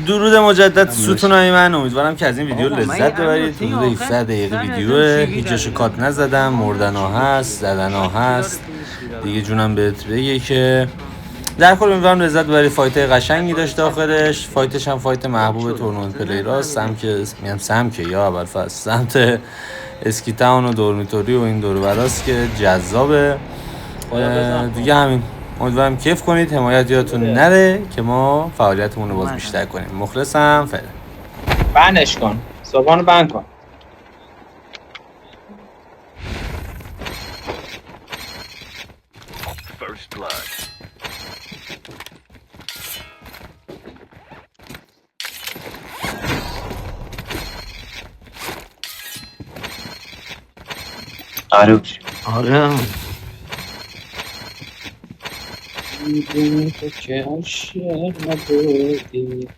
درود مجدد ستونای من، امیدوارم که از این ویدیو لذت ببرید. حدود 17 دقیقه ویدیوه، هیچ جاشو کات نزدم، مردن ها هست، زدن ها هست دیگه. جونم بهت بگه که در کل امیدوارم لذت ببرید. فایت قشنگی داشت داخلش، فایتش هم فایت محبوب تورنمنت پلیراست. سمکه یا اول فصل سمت اسکیتاون و دورمیتوری و این دور براست که جذابه دیگه. همین، امیدوارم کیف کنید، حمایت یادتون نره که ما فعالیتمون رو باز بیشتر کنیم. مخلصم. فعلا بندش کن، صبحانو بند کن. آره تو که عاشق نبودی.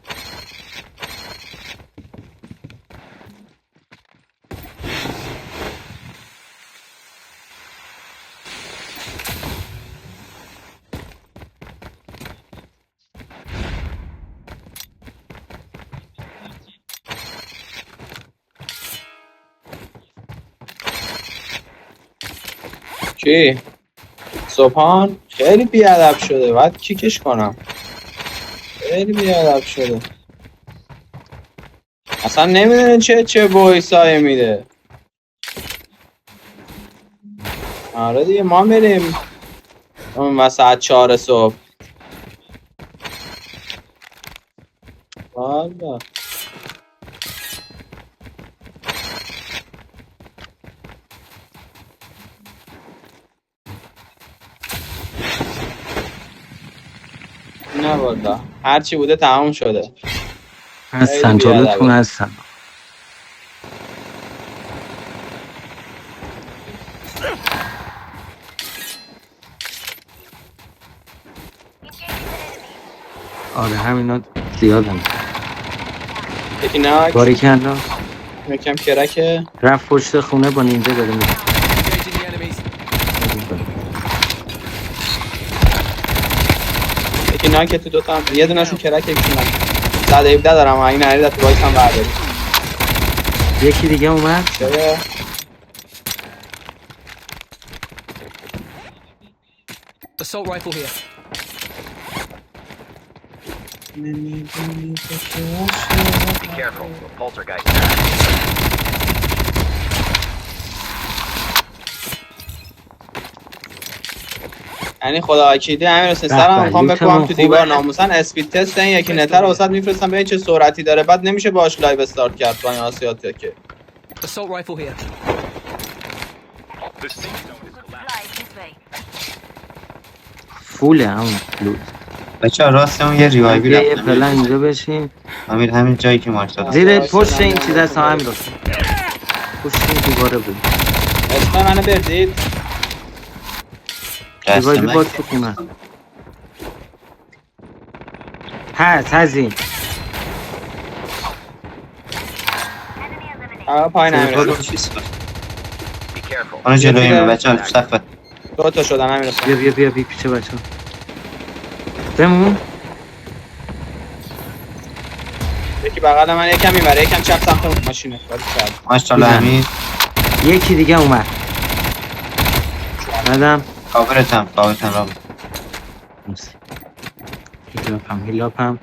چی؟ صبحان خیلی بیادب شده، باید کیکش کنم. خیلی بیادب شده، اصلا نمیدونه چه وایسایی میده. آره دیگه، ما میریم اون ساعت 4 صبح. والا نه والا، هرچی بوده تمام شده. هستن جلوتون هستن. آره همینا زیادن. یکی نه باریکلا یکم کرکه رفت پشت خونه با نینجا داره میره. یکی نه که تو دوتا هم یه دونشون کرکه، یکی نه 117 دارم. این نریده تو وایس هم برداری. یکی دیگه اومد. چرا؟ Assault rifle here. Be careful, poltergeist. یعنی خدا وکیلی همین حسین سرم میخوام بکنم تو دیوار ناموسن. اسپید تست این یکی نتر رو وسط میفرستم ببین چه سرعتی داره، بعد نمیشه باهاش لایو استارت کرد با این آسیاته که. Assault rifle here. فوله همون لود. بچه‌ها راست اون یه ریوایوی یه رفتم. پلن اینجا بشین. امیر همین جایی که مارک داد. زیر پشت این چیز هست همین راست. پشت این دیواره بود. اسم منو بردید. ریوایوی باز تو خونه. هزین. پایین همین چیز کن. Be careful. آن جلوی من بچه‌ها تو صف. دو تا شدن همین رسن. بیا پیش بچه ها بمون. یکی بغل من یکم میبره، یکم چپ سمت ماشینه. ماشاءالله امیر. یکی دیگه اومد. بعدم کاورتم را هیلاپم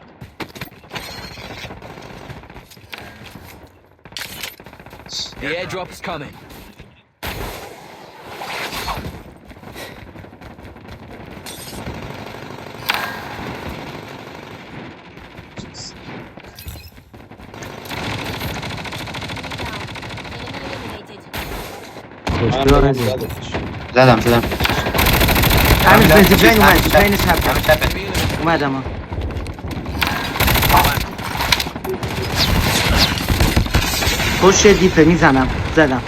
The airdrop is coming. زدم همین بین اومد. بین چپ اومدم ها. پشت دیپه میزنم. زدم.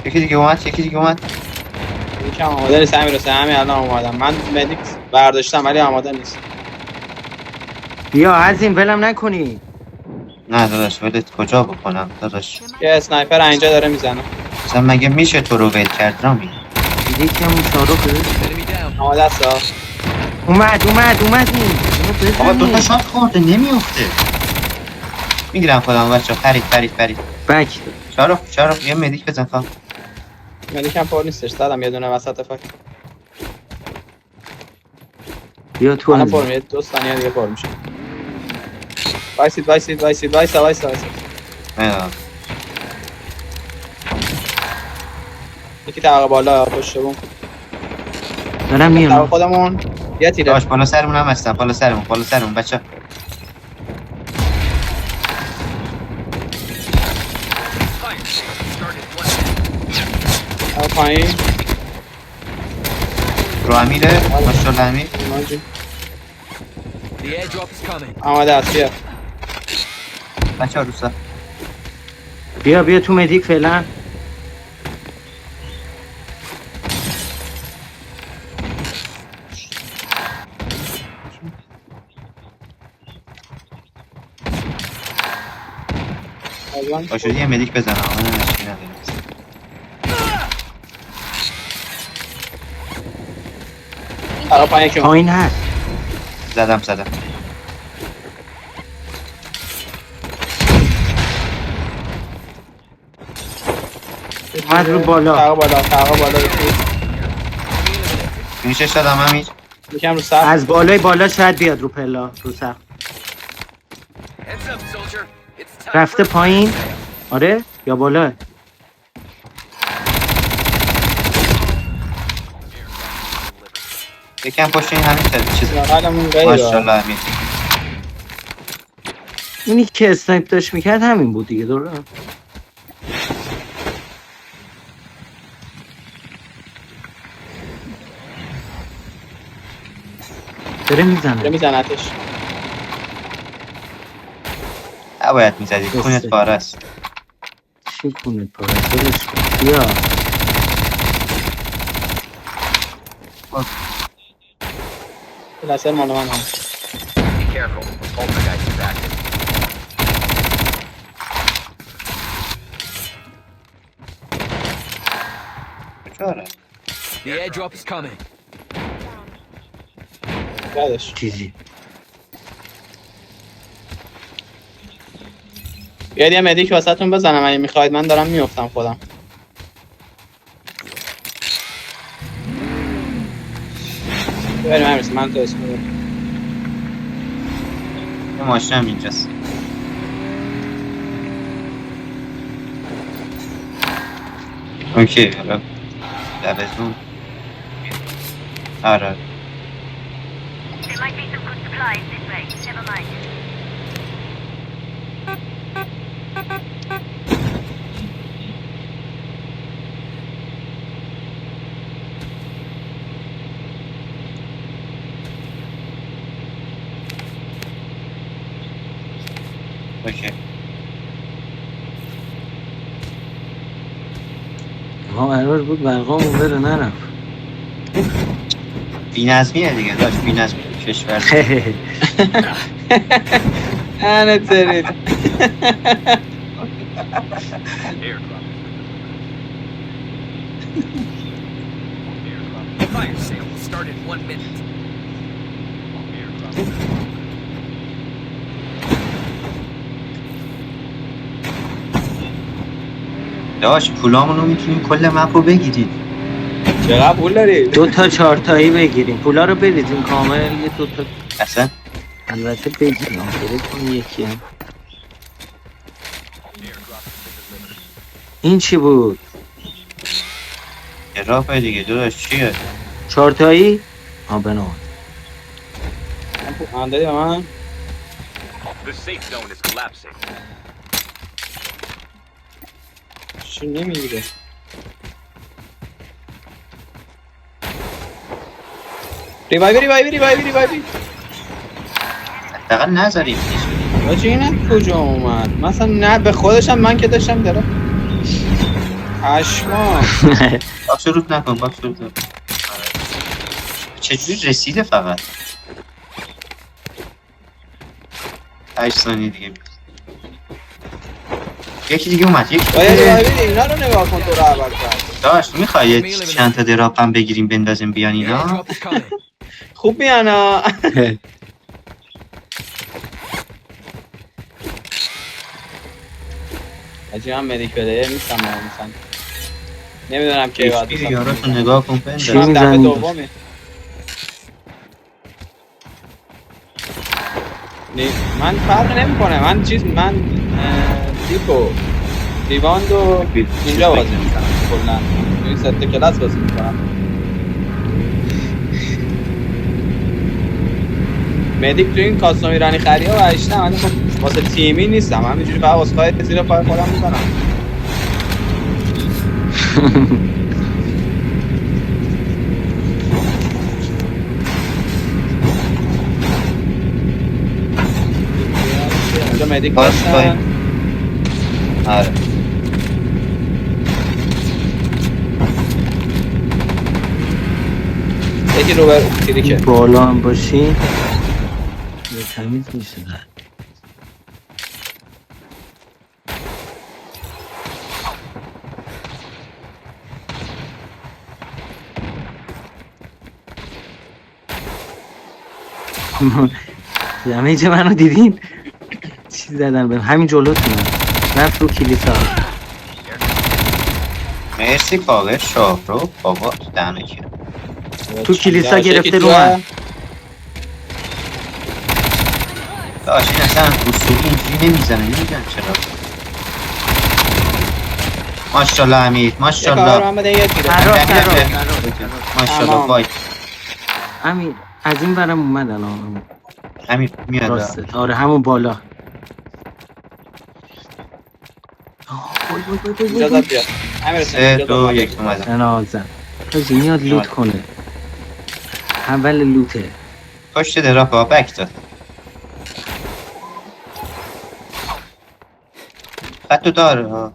یکی دیگه اومد یکم آماده نیست همین رسن. همین الان اومدم. من مدیک برداشتم ولی آماده نیست. بیا از این ولم نکنی. نه داداش ولت کجا بکنم داداش. یه اسنایپر اینجا داره میزنه. مثلا مگه میشه تو رو ول کرد رامی؟ دیدی که اون شاروخه Enemy down. آماده است. اومد این آقا دوتا شات خورده نمیفته. میگیرم خودم بچه پرید بک شارخ یه مدیک بزن خواهم. مدیکم پر نیستش، زدم یه دونه وسط فکر. بیا تو الان از پر میشه، 2 ثانیه دیگه پر میشه. وایسید. یکی طبقه بالا پشت بوم. دارم طبقه میام. خودمون یه تیره. داش بالا سرمون هم هستن، بالا سرمون بچه. پایین رو امیره ماشالله امیر. ماجی The airdrop is coming. آماده است. بیا بچه ها روستا بیا تو مدیک فعلا. باشو یه مدیک بزن آقا نه نشکی نداریم. طبقه پایین که پایین هست. زدم اومد رو بالا. طبقه بالا فینیشش دادم امیر. یکم رو سر. از بالای بالا شاید بیاد رو پلا رو سقف. رفته پایین. آره یا بالا. یکم پشت این همین چیز حالمون غیره. ماشالله امیر. اونی که اسنایپ داشت میکرد همین بود دیگه. دوره داره میزنه. میزنتش. نباید میزدی خونت پاره است. چی کنه پاره دلش کن. بیا لسر مال من هم. Be careful. Poltergeist is active. چرا؟ The airdrop is coming. بعدش چیزی. بیاید یه مدیک واسهتون بزنم اگه میخواید. من دارم میافتم خودم. بریم همیشه من تو اسم بودم. یه ماشین هم اینجاست. اوکی حالا لبتون آره There might be some good supplies this way. Never mind. اوکی ما قرار بود برقامون بره نرفت. بی‌نظمیه دیگه داشت بی‌نظمی کشور انه ترید. Fire sale will start in 1 minute. داشت پولامونو میتونیم کل مپ رو بگیرید. چقدر پول داری؟ 2 تا 4 تایی بگیریم. پولا رو بریزیم کامل. یه 2 تا اصلا البته بگیریم. کن یکی هم. این چی بود؟ یه راه دیگه داشت چیه؟ 4 تایی؟ بنا من دادی به من؟ The safe zone is collapsing. چی نمیگیره؟ ریوایوی. حداقل نذاریم آجی اینه کجا اومد؟ مثلا نه به خودشم من که داشتم داره پشما. باکس روت نکن چجوری رسیده فقط 8 ثانیه دیگه یکی دیگه اومد ریوایوی اینا رو نگاه کن تو رو اول کرد. داشت میخوایی چند تا دراپ هم بگیریم بندازیم بیان The اینا airdrop is coming. خوب میانا. حاجی من مدیک پلیر نیستم مثلا نمیدونم کی باید HP یاراتو نگاه کن پنده چی من دفعه می‌زنی؟ دومی من فرق نمیکنه من دیپو ریواند و اینجا بازی میکنم کلا این ست کلاس بازی میکنم مدیک تو این کاستومی رانی خریا و اشتم من خب واسه تیمی نیستم همینجوری فقط واسه خواهد زیر پای خودم میزنم اینجا مدیک باش هستن آره یکی رو بر کلیکه بالا هم باشی یه تمیز میشه در دمیج منو دیدین چی زدن بهم همین جلوتونم رفت رو کلیسا مرسی کاور شاهرو بابا دمه که تو کلیسا گرفته رو من داشت این اصلا اصولی اینجوری نمیزنه نمیدونم چرا ماشالله حمید یه کار ماشالله من بده یکی رو ماشالله وای همین از این برم اومدن آن حمید میاد راسته آره همون بالا وای وای وای وای اینجا وای داد بیاد امیر حسین، 3 اینجا 2 داد. 1 اومدم تنازم حاجی میاد لوت کنه اول لوته پشت دراپ ها بک داد خطو داره ها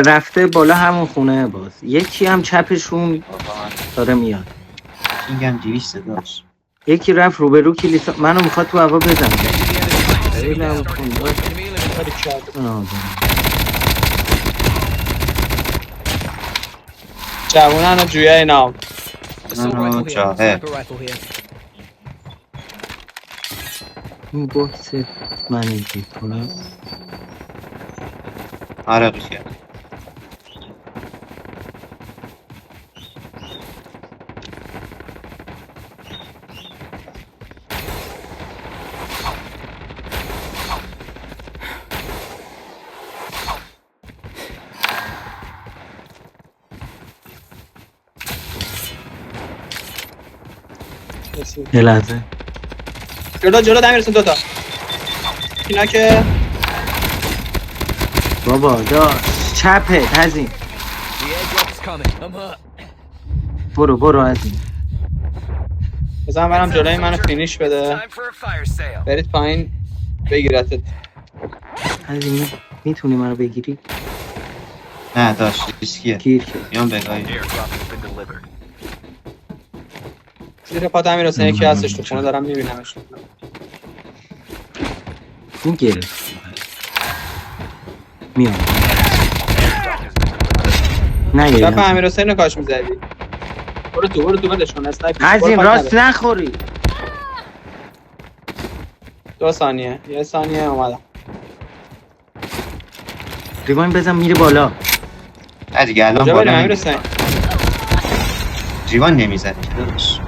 رفته بالا همون خونه باز یکی هم چپشون داره میاد اینگم 200 داشت یکی رفت روبرو کلیسا منو میخواد تو هوا بزنه خیلی هم خون باز. جوونن و جویای نام Assault No, rifle here. Joe, Sniper rifle here. این بحث من اینجور کنم آره بسیار یه لحظه جلو امیر حسین دوتا اینا که بابا داشت چپه از این The airdrop is coming. I'm hurt. برو از این بزن برم جلوی منو فینیش بده Time for a fire sale. برید پایین بگیرتت از این میتونی منو بگیری نه داشت ریسکیه گیر کرد بیان بگاهی Airdrop has been delivered. زیر پات امیر حسین یکی هستش تو خونه دارم میبینمش این گرفت میام نه دفعه یه امیر حسین رو کاش میزدی برو تو بدش کن اسنایپر از این راست نخوری 2 ثانیه 1 ثانیه اومدم ریوان بزن میره بالا نه دیگه الان کجا بریم بالا امیر نمیزن حسین جیوان نمیزنه که داداش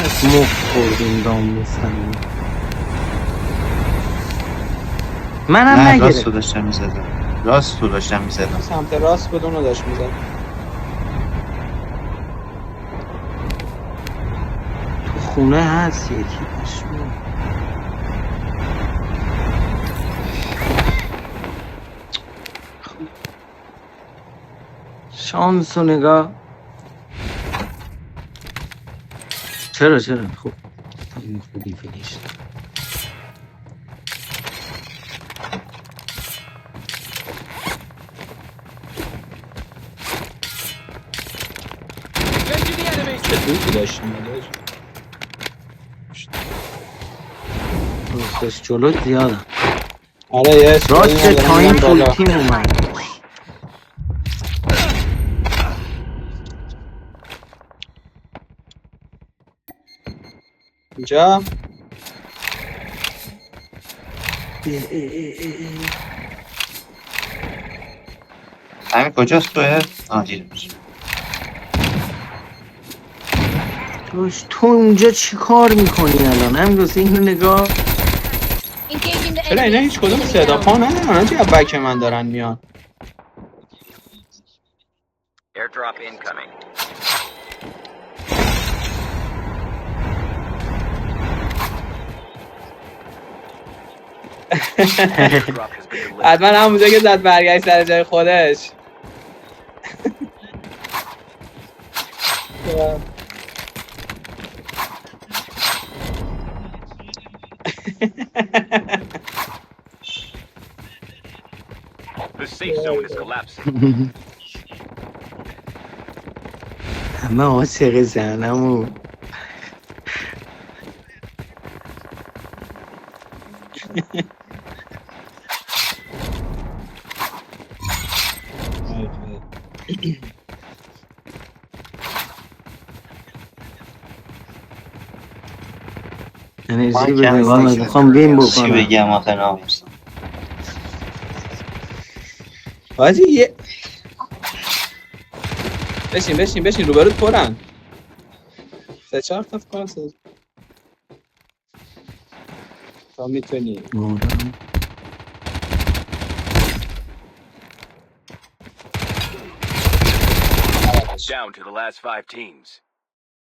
از مفت خوردیم داموسن منم نه راست نگرفت تو داشتم میزدم راست تو داشتم میزدم سمت راست بود اونو داشت میزد تو خونه هست یکی بشون شانس و نگاه چرا خوب این خوبی فیلیش Engaging the enemy. چه دوتی داشتیم داشت جلوت زیادم آره یه راست تایم فول تیم اومد اینجا همین کجاست توه؟ دیدمش. تو اونجا چی کار میکنی الان؟ هم دوست اینو نگاه. Engaging the چرا اینا enemy. هیچ کدوم Enemy صدا down. پا ندارن آجی از بک من دارن میان Airdrop incoming. Airdrop has been delivered. حتما همونجا که زد برگشت سر جای خودش The safe zone is collapsing. همه عاشق زنمو. انرژی بده محمد، میخوام وین چی بکنم. بگم آخه ناموسم. حاجی یه بشین روبروت پرن 3-4 تا فکر کنم تا میتونی Down to the last 5 teams.